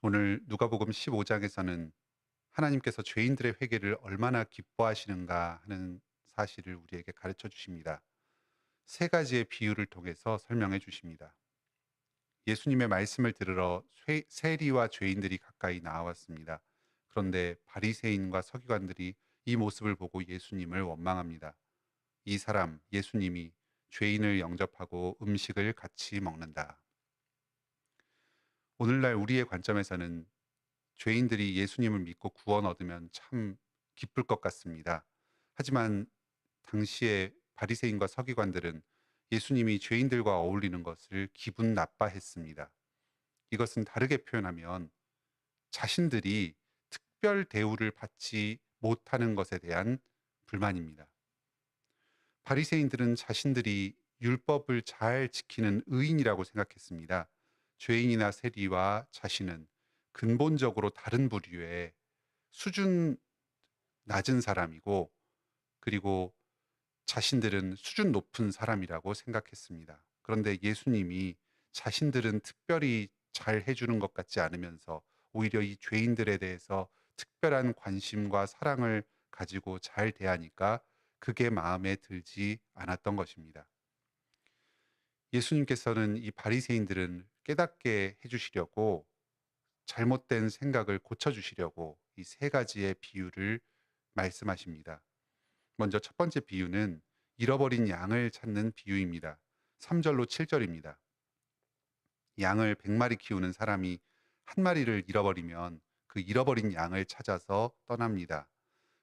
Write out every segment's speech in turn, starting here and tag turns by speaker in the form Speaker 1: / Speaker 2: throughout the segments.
Speaker 1: 오늘 누가복음 15장에서는 하나님께서 죄인들의 회개를 얼마나 기뻐하시는가 하는 사실을 우리에게 가르쳐 주십니다. 세 가지의 비유를 통해서 설명해 주십니다. 예수님의 말씀을 들으러 세리와 죄인들이 가까이 나왔습니다. 그런데 바리새인과 서기관들이 이 모습을 보고 예수님을 원망합니다. 이 사람 예수님이 죄인을 영접하고 음식을 같이 먹는다. 오늘날 우리의 관점에서는 죄인들이 예수님을 믿고 구원 얻으면 참 기쁠 것 같습니다. 하지만 당시에 바리새인과 서기관들은 예수님이 죄인들과 어울리는 것을 기분 나빠했습니다. 이것은 다르게 표현하면 자신들이 특별 대우를 받지 못하는 것에 대한 불만입니다. 바리새인들은 자신들이 율법을 잘 지키는 의인이라고 생각했습니다. 죄인이나 세리와 자신은 근본적으로 다른 부류의 수준 낮은 사람이고, 그리고 자신들은 수준 높은 사람이라고 생각했습니다. 그런데 예수님이 자신들은 특별히 잘 해주는 것 같지 않으면서 오히려 이 죄인들에 대해서 특별한 관심과 사랑을 가지고 잘 대하니까 그게 마음에 들지 않았던 것입니다. 예수님께서는 이 바리새인들은 깨닫게 해주시려고, 잘못된 생각을 고쳐주시려고 이 세 가지의 비유를 말씀하십니다. 먼저 첫 번째 비유는 잃어버린 양을 찾는 비유입니다. 3절로 7절입니다. 양을 100마리 키우는 사람이 한 마리를 잃어버리면 그 잃어버린 양을 찾아서 떠납니다.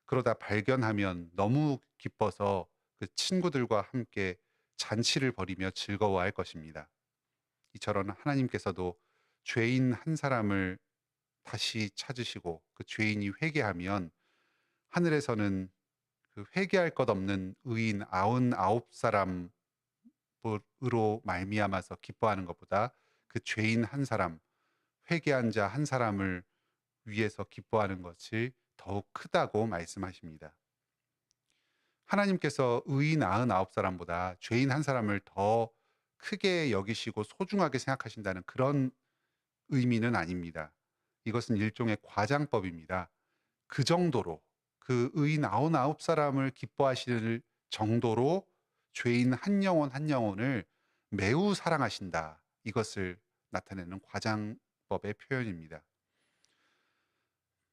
Speaker 1: 그러다 발견하면 너무 기뻐서 그 친구들과 함께 잔치를 벌이며 즐거워할 것입니다. 이처럼 하나님께서도 죄인 한 사람을 다시 찾으시고 그 죄인이 회개하면 하늘에서는 그 회개할 것 없는 의인 99사람으로 말미암아서 기뻐하는 것보다 그 죄인 한 사람, 회개한 자 한 사람을 위해서 기뻐하는 것이 더욱 크다고 말씀하십니다. 하나님께서 의인 99사람보다 죄인 한 사람을 더 크게 여기시고 소중하게 생각하신다는 그런 의미는 아닙니다. 이것은 일종의 과장법입니다. 그 정도로, 그 의인 99사람을 기뻐하실 정도로 죄인 한 영혼 한 영혼을 매우 사랑하신다. 이것을 나타내는 과장법의 표현입니다.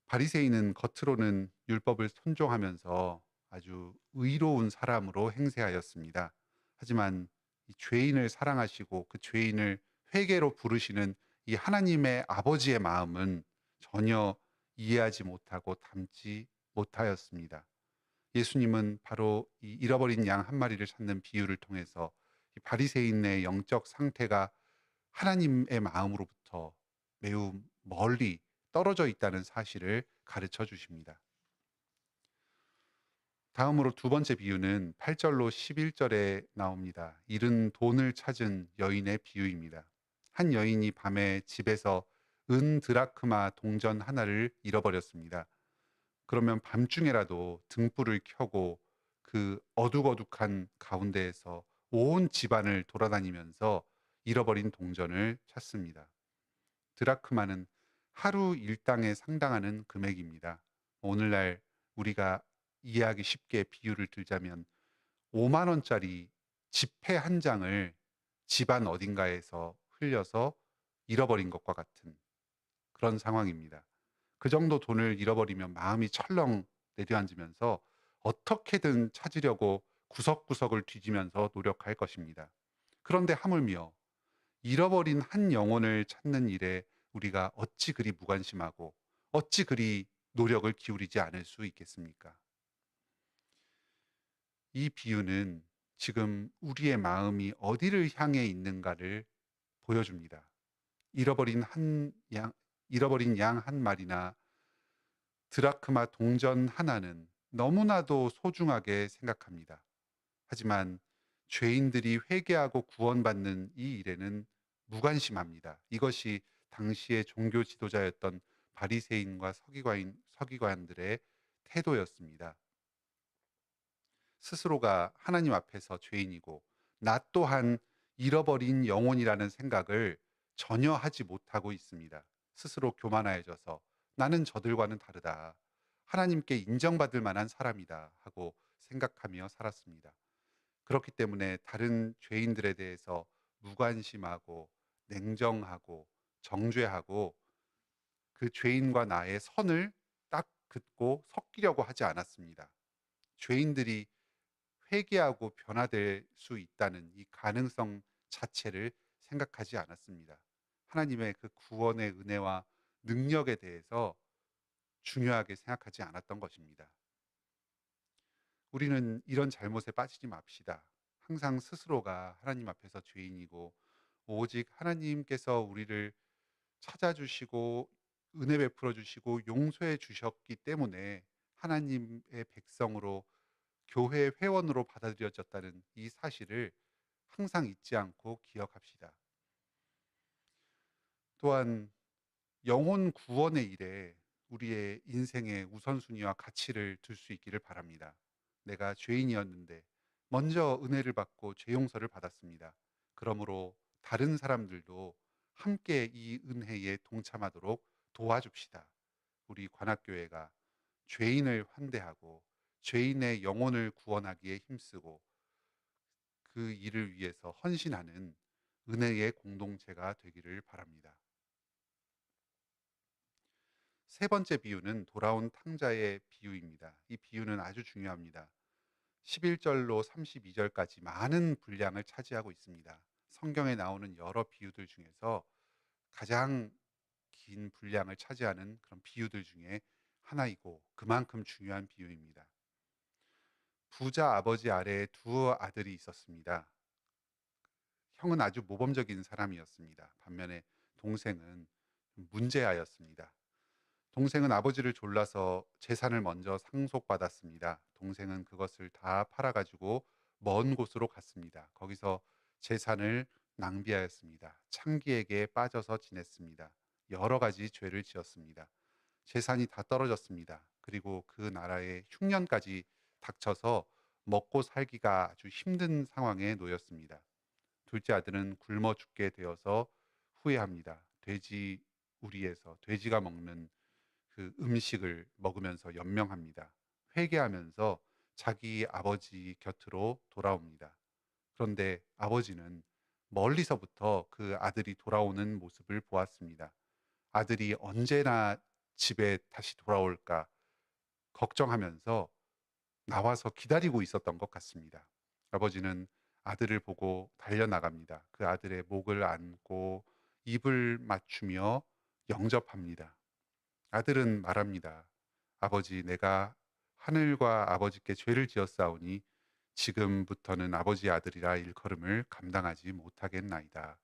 Speaker 1: 바리새인은 겉으로는 율법을 순종하면서 아주 의로운 사람으로 행세하였습니다. 하지만 이 죄인을 사랑하시고 그 죄인을 회개로 부르시는 이 하나님의 아버지의 마음은 전혀 이해하지 못하고 담지 못하였습니다. 예수님은 바로 이 잃어버린 양 한 마리를 찾는 비유를 통해서 이 바리새인의 영적 상태가 하나님의 마음으로부터 매우 멀리 떨어져 있다는 사실을 가르쳐 주십니다. 다음으로 두 번째 비유는 8절로 11절에 나옵니다. 잃은 돈을 찾은 여인의 비유입니다. 한 여인이 밤에 집에서 은 드라크마 동전 하나를 잃어버렸습니다. 그러면 밤중에라도 등불을 켜고 그 어둑어둑한 가운데에서 온 집안을 돌아다니면서 잃어버린 동전을 찾습니다. 드라크마는 하루 일당에 상당하는 금액입니다. 오늘날 우리가 이해하기 쉽게 비유를 들자면 5만 원짜리 지폐 한 장을 집안 어딘가에서 흘려서 잃어버린 것과 같은 그런 상황입니다. 그 정도 돈을 잃어버리면 마음이 철렁 내려앉으면서 어떻게든 찾으려고 구석구석을 뒤지면서 노력할 것입니다. 그런데 하물며 잃어버린 한 영혼을 찾는 일에 우리가 어찌 그리 무관심하고 어찌 그리 노력을 기울이지 않을 수 있겠습니까? 이 비유는 지금 우리의 마음이 어디를 향해 있는가를 보여줍니다. 잃어버린 한 양, 잃어버린 양 한 마리나 드라크마 동전 하나는 너무나도 소중하게 생각합니다. 하지만 죄인들이 회개하고 구원받는 이 일에는 무관심합니다. 이것이 당시의 종교 지도자였던 바리새인과 서기관들의 태도였습니다. 스스로가 하나님 앞에서 죄인이고 나 또한 잃어버린 영혼이라는 생각을 전혀 하지 못하고 있습니다. 스스로 교만해져서 나는 저들과는 다르다. 하나님께 인정받을 만한 사람이다 하고 생각하며 살았습니다. 그렇기 때문에 다른 죄인들에 대해서 무관심하고 냉정하고 정죄하고 그 죄인과 나의 선을 딱 긋고 섞이려고 하지 않았습니다. 죄인들이 회개하고 변화될 수 있다는 이 가능성 자체를 생각하지 않았습니다. 하나님의 그 구원의 은혜와 능력에 대해서 중요하게 생각하지 않았던 것입니다. 우리는 이런 잘못에 빠지지 맙시다. 항상 스스로가 하나님 앞에서 죄인이고 오직 하나님께서 우리를 찾아주시고 은혜 베풀어 주시고 용서해 주셨기 때문에 하나님의 백성으로 교회 회원으로 받아들여졌다는 이 사실을 항상 잊지 않고 기억합시다. 또한 영혼 구원의 일에 우리의 인생의 우선순위와 가치를 둘 수 있기를 바랍니다. 내가 죄인이었는데 먼저 은혜를 받고 죄 용서를 받았습니다. 그러므로 다른 사람들도 함께 이 은혜에 동참하도록 도와줍시다. 우리 관악교회가 죄인을 환대하고 죄인의 영혼을 구원하기에 힘쓰고 그 일을 위해서 헌신하는 은혜의 공동체가 되기를 바랍니다. 세 번째 비유는 돌아온 탕자의 비유입니다. 이 비유는 아주 중요합니다. 11절로 32절까지 많은 분량을 차지하고 있습니다. 성경에 나오는 여러 비유들 중에서 가장 긴 분량을 차지하는 그런 비유들 중에 하나이고 그만큼 중요한 비유입니다. 부자 아버지 아래에 두 아들이 있었습니다. 형은 아주 모범적인 사람이었습니다. 반면에 동생은 문제아였습니다. 동생은 아버지를 졸라서 재산을 먼저 상속받았습니다. 동생은 그것을 다 팔아가지고 먼 곳으로 갔습니다. 거기서 재산을 낭비하였습니다. 창기에게 빠져서 지냈습니다. 여러 가지 죄를 지었습니다. 재산이 다 떨어졌습니다. 그리고 그 나라에 흉년까지 닥쳐서 먹고 살기가 아주 힘든 상황에 놓였습니다. 둘째 아들은 굶어 죽게 되어서 후회합니다. 돼지 우리에서 돼지가 먹는 그 음식을 먹으면서 연명합니다. 회개하면서 자기 아버지 곁으로 돌아옵니다. 그런데 아버지는 멀리서부터 그 아들이 돌아오는 모습을 보았습니다. 아들이 언제나 집에 다시 돌아올까 걱정하면서 나와서 기다리고 있었던 것 같습니다. 아버지는 아들을 보고 달려나갑니다. 그 아들의 목을 안고 입을 맞추며 영접합니다. 아들은 말합니다. 아버지, 내가 하늘과 아버지께 죄를 지었사오니 지금부터는 아버지의 아들이라 일컬음을 감당하지 못하겠나이다.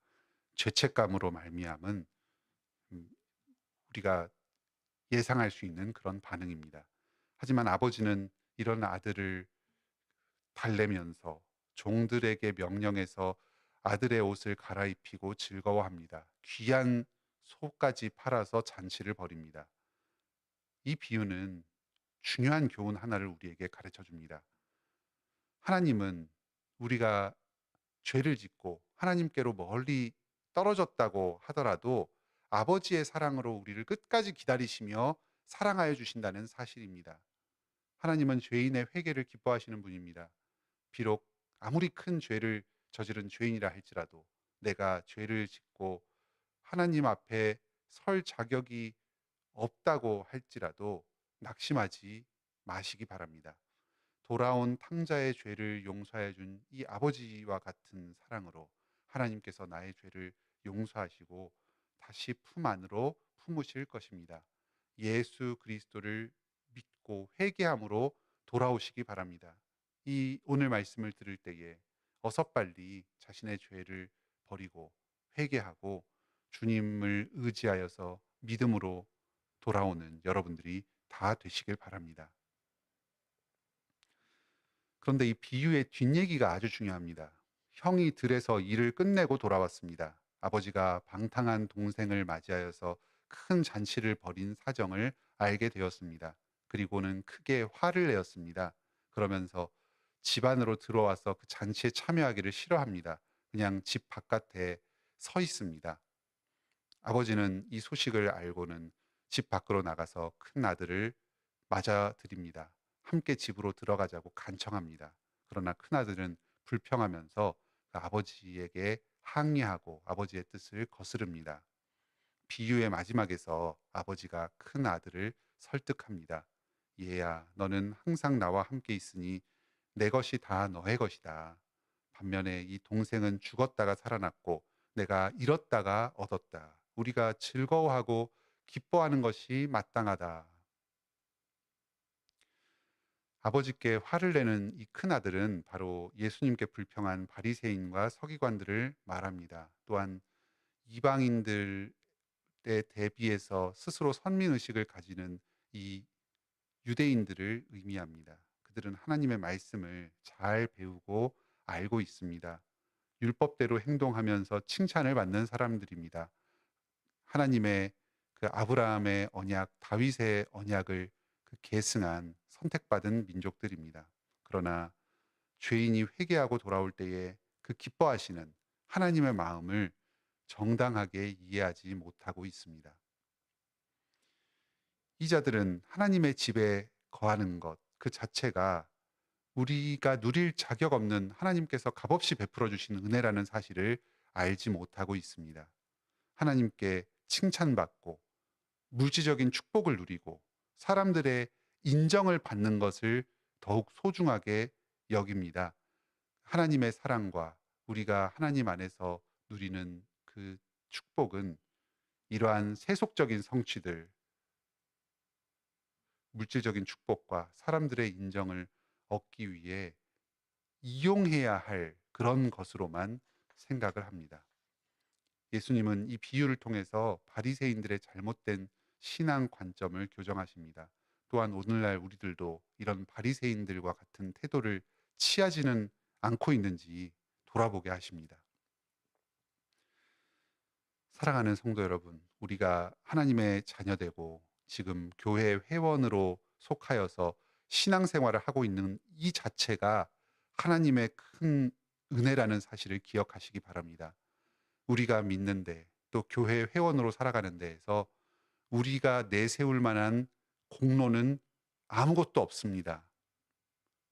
Speaker 1: 죄책감으로 말미암은 음, 우리가 예상할 수 있는 그런 반응입니다. 하지만 아버지는 이런 아들을 달래면서 종들에게 명령해서 아들의 옷을 갈아입히고 즐거워합니다. 귀한 소까지 팔아서 잔치를 벌입니다. 이 비유는 중요한 교훈 하나를 우리에게 가르쳐 줍니다. 하나님은 우리가 죄를 짓고 하나님께로 멀리 떨어졌다고 하더라도 아버지의 사랑으로 우리를 끝까지 기다리시며 사랑하여 주신다는 사실입니다. 하나님은 죄인의 회개를 기뻐하시는 분입니다. 비록 아무리 큰 죄를 저지른 죄인이라 할지라도 내가 죄를 짓고 하나님 앞에 설 자격이 없다고 할지라도 낙심하지 마시기 바랍니다. 돌아온 탕자의 죄를 용서해 준 이 아버지와 같은 사랑으로 하나님께서 나의 죄를 용서하시고 다시 품 안으로 품으실 것입니다. 예수 그리스도를 믿고 회개함으로 돌아오시기 바랍니다. 이 오늘 말씀을 들을 때에 어서 빨리 자신의 죄를 버리고 회개하고 주님을 의지하여서 믿음으로 돌아오는 여러분들이 다 되시길 바랍니다. 그런데 이 비유의 뒷얘기가 아주 중요합니다. 형이 들에서 일을 끝내고 돌아왔습니다. 아버지가 방탕한 동생을 맞이하여서 큰 잔치를 벌인 사정을 알게 되었습니다. 그리고는 크게 화를 내었습니다. 그러면서 집 안으로 들어와서 그 잔치에 참여하기를 싫어합니다. 그냥 집 바깥에 서 있습니다. 아버지는 이 소식을 알고는 집 밖으로 나가서 큰 아들을 맞아들입니다. 함께 집으로 들어가자고 간청합니다. 그러나 큰아들은 불평하면서 그 아버지에게 항의하고 아버지의 뜻을 거스릅니다. 비유의 마지막에서 아버지가 큰 아들을 설득합니다. 얘야, 너는 항상 나와 함께 있으니 내 것이 다 너의 것이다. 반면에 이 동생은 죽었다가 살아났고 내가 잃었다가 얻었다. 우리가 즐거워하고 기뻐하는 것이 마땅하다. 아버지께 화를 내는 이 큰아들은 바로 예수님께 불평한 바리새인과 서기관들을 말합니다. 또한 이방인들에 대비해서 스스로 선민의식을 가지는 이 유대인들을 의미합니다. 그들은 하나님의 말씀을 잘 배우고 알고 있습니다. 율법대로 행동하면서 칭찬을 받는 사람들입니다. 하나님의 그 아브라함의 언약, 다윗의 언약을 그 계승한 선택받은 민족들입니다. 그러나 죄인이 회개하고 돌아올 때에 그 기뻐하시는 하나님의 마음을 정당하게 이해하지 못하고 있습니다. 이 자들은 하나님의 집에 거하는 것 그 자체가 우리가 누릴 자격 없는 하나님께서 값없이 베풀어 주신 은혜라는 사실을 알지 못하고 있습니다. 하나님께 칭찬받고 물질적인 축복을 누리고 사람들의 인정을 받는 것을 더욱 소중하게 여깁니다. 하나님의 사랑과 우리가 하나님 안에서 누리는 그 축복은 이러한 세속적인 성취들, 물질적인 축복과 사람들의 인정을 얻기 위해 이용해야 할 그런 것으로만 생각을 합니다. 예수님은 이 비유를 통해서 바리새인들의 잘못된 신앙 관점을 교정하십니다. 또한 오늘날 우리들도 이런 바리새인들과 같은 태도를 취하지는 않고 있는지 돌아보게 하십니다. 사랑하는 성도 여러분, 우리가 하나님의 자녀되고 지금 교회 회원으로 속하여서 신앙생활을 하고 있는 이 자체가 하나님의 큰 은혜라는 사실을 기억하시기 바랍니다. 우리가 믿는데 또 교회 회원으로 살아가는 데에서 우리가 내세울 만한 공로는 아무것도 없습니다.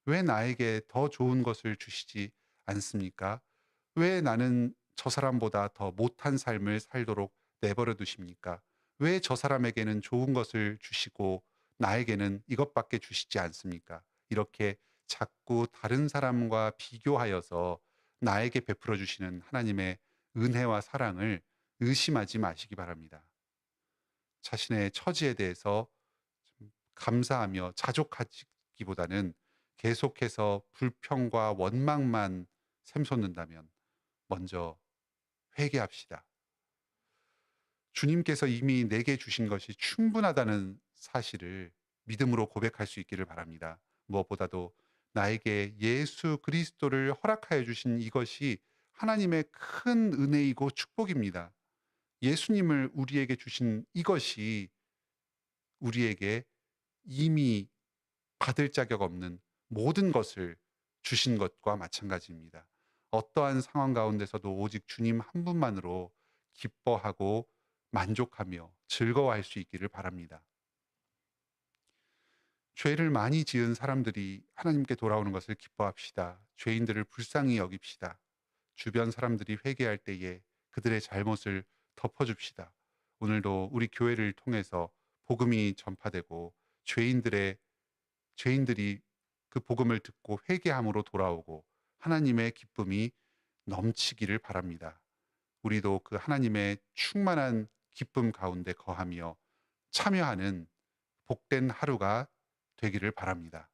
Speaker 1: 왜 나에게 더 좋은 것을 주시지 않습니까? 왜 나는 저 사람보다 더 못한 삶을 살도록 내버려 두십니까? 왜 저 사람에게는 좋은 것을 주시고 나에게는 이것밖에 주시지 않습니까? 이렇게 자꾸 다른 사람과 비교하여서 나에게 베풀어 주시는 하나님의 은혜와 사랑을 의심하지 마시기 바랍니다. 자신의 처지에 대해서 좀 감사하며 자족하기보다는 계속해서 불평과 원망만 샘솟는다면 먼저 회개합시다. 주님께서 이미 내게 주신 것이 충분하다는 사실을 믿음으로 고백할 수 있기를 바랍니다. 무엇보다도 나에게 예수 그리스도를 허락하여 주신 이것이 하나님의 큰 은혜이고 축복입니다. 예수님을 우리에게 주신 이것이 우리에게 이미 받을 자격 없는 모든 것을 주신 것과 마찬가지입니다. 어떠한 상황 가운데서도 오직 주님 한 분만으로 기뻐하고 만족하며 즐거워할 수 있기를 바랍니다. 죄를 많이 지은 사람들이 하나님께 돌아오는 것을 기뻐합시다. 죄인들을 불쌍히 여깁시다. 주변 사람들이 회개할 때에 그들의 잘못을 덮어줍시다. 오늘도 우리 교회를 통해서 복음이 전파되고 죄인들의 죄인들이 그 복음을 듣고 회개함으로 돌아오고 하나님의 기쁨이 넘치기를 바랍니다. 우리도 그 하나님의 충만한 기쁨 가운데 거하며 참여하는 복된 하루가 되기를 바랍니다.